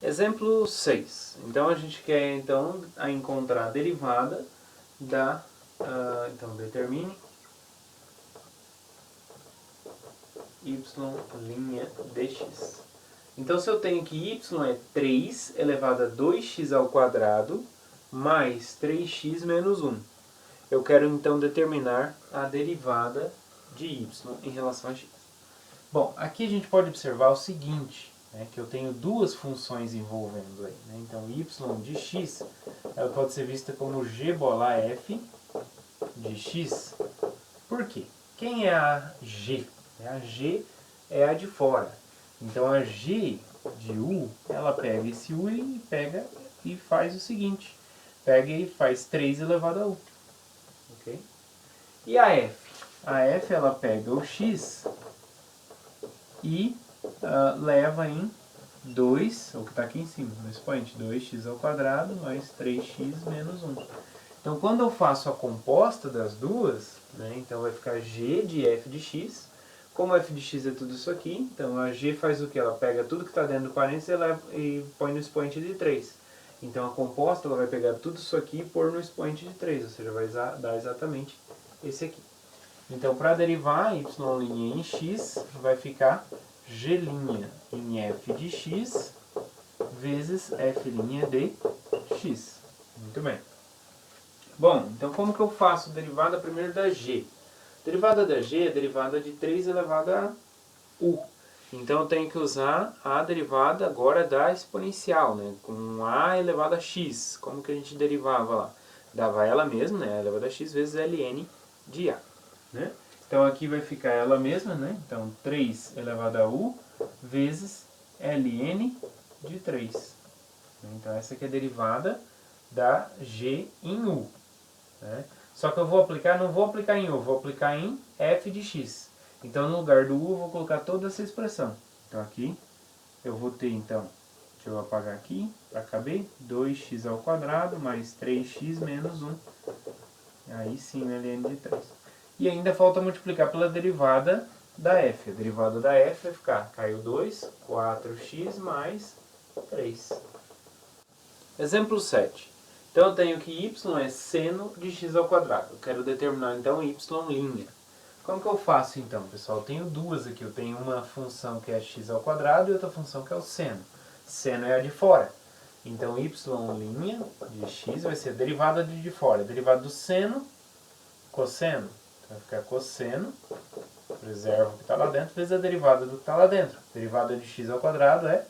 Exemplo 6. Então a gente quer encontrar a derivada da... então determine y' dx. Então se eu tenho que y é 3 elevado a 2x ao quadrado mais 3x menos 1. Eu quero então determinar a derivada de y em relação a x. Bom, aqui a gente pode observar o seguinte, que eu tenho duas funções envolvendo aí. Então, y de x ela pode ser vista como g bola f de x. Por quê? Quem é a g? A g é a de fora. Então, a g de u, ela pega esse u e faz o seguinte. Pega e faz 3 elevado a u. Okay? E a f? A f ela pega o x e leva em 2, o que está aqui em cima, no expoente, 2x ao quadrado mais 3x menos 1. Então, quando eu faço a composta das duas, então vai ficar g de f de x. Como f de x é tudo isso aqui, então a g faz o que? Ela pega tudo que está dentro do 40 e põe no expoente de 3. Então, a composta ela vai pegar tudo isso aqui e pôr no expoente de 3, ou seja, vai dar exatamente esse aqui. Então, para derivar y' em x, vai ficar g' em f de x vezes f' de x. Muito bem. Bom, então como que eu faço a derivada primeiro da g? A derivada da g é a derivada de 3 elevado a u. Então eu tenho que usar a derivada agora da exponencial, com a elevado a x. Como que a gente derivava lá? Dava ela mesma, a elevado a x vezes ln de a. Então aqui vai ficar ela mesma, então 3 elevado a u vezes ln de 3. Então essa aqui é a derivada da g em u. Só que eu vou aplicar, não vou aplicar em u, vou aplicar em f de x. Então no lugar do u eu vou colocar toda essa expressão. Então aqui eu vou ter então, deixa eu apagar aqui para caber, 2x ao quadrado mais 3x menos 1. Aí sim ln de 3. E ainda falta multiplicar pela derivada da f. A derivada da f vai ficar, caiu 2, 4x mais 3. Exemplo 7. Então eu tenho que y é seno de x ao quadrado. Eu quero determinar então y'. Como que eu faço então, pessoal? Eu tenho duas aqui. Eu tenho uma função que é x ao quadrado e outra função que é o seno. Seno é a de fora. Então y' de x vai ser a derivada de fora. A derivada do seno, cosseno. Vai ficar cosseno, preserva o que está lá dentro, vezes a derivada do que está lá dentro. A derivada de x ao quadrado é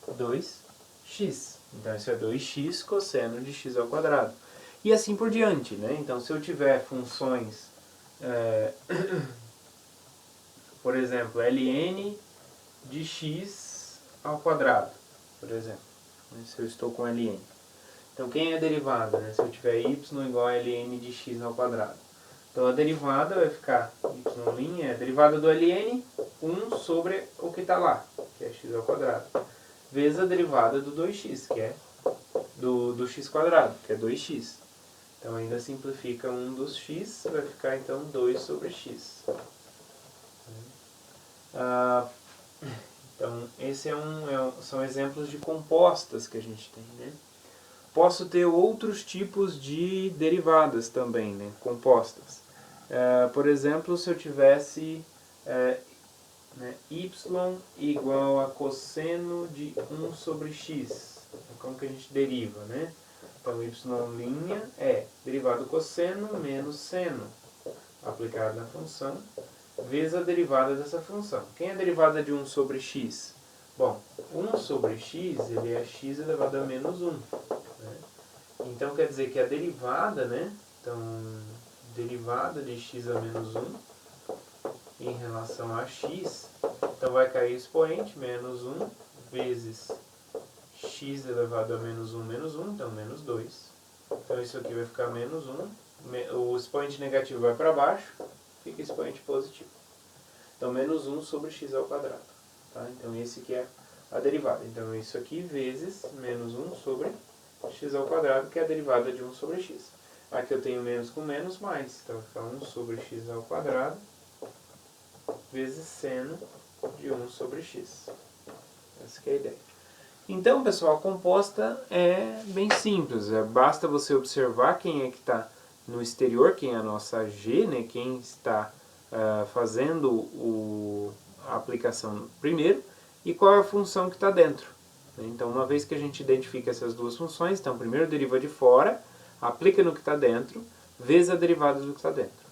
2x. Então isso é 2x cosseno de x ao quadrado. E assim por diante. Então se eu tiver funções, por exemplo, ln de x ao quadrado, por exemplo. Se eu estou com ln. Então quem é a derivada? Se eu tiver y igual a ln de x ao quadrado. Então a derivada vai ficar y' é a derivada do ln 1 sobre o que está lá, que é x ao quadrado, vezes a derivada do 2x, que é do x quadrado, que é 2x. Então ainda simplifica 1 dos x, vai ficar então 2 sobre x. Então esses são exemplos de compostas que a gente tem. Posso ter outros tipos de derivadas também, compostas. Por exemplo, se eu tivesse y igual a cosseno de 1 sobre x. Como que a gente deriva? Então, y' é derivado do cosseno menos seno, aplicado na função, vezes a derivada dessa função. Quem é a derivada de 1 sobre x? Bom, 1 sobre x ele é x elevado a menos 1. Então quer dizer que a derivada, então derivada de x a menos 1 em relação a x, então vai cair o expoente, menos 1 vezes x elevado a menos 1, então menos 2. Então isso aqui vai ficar menos 1, o expoente negativo vai para baixo, fica expoente positivo. Então menos 1 sobre x ao quadrado. Então esse aqui é a derivada. Então isso aqui vezes menos 1 sobre x ao quadrado, que é a derivada de 1 sobre x. Aqui eu tenho menos com menos, mais. Então vai ficar 1 sobre x ao quadrado vezes seno de 1 sobre x. Essa que é a ideia. Então, pessoal, a composta é bem simples. Basta você observar quem é que está no exterior, quem é a nossa G, né? Quem está fazendo a aplicação primeiro e qual é a função que está dentro. Então, uma vez que a gente identifica essas duas funções, então primeiro deriva de fora, aplica no que está dentro, vezes a derivada do que está dentro.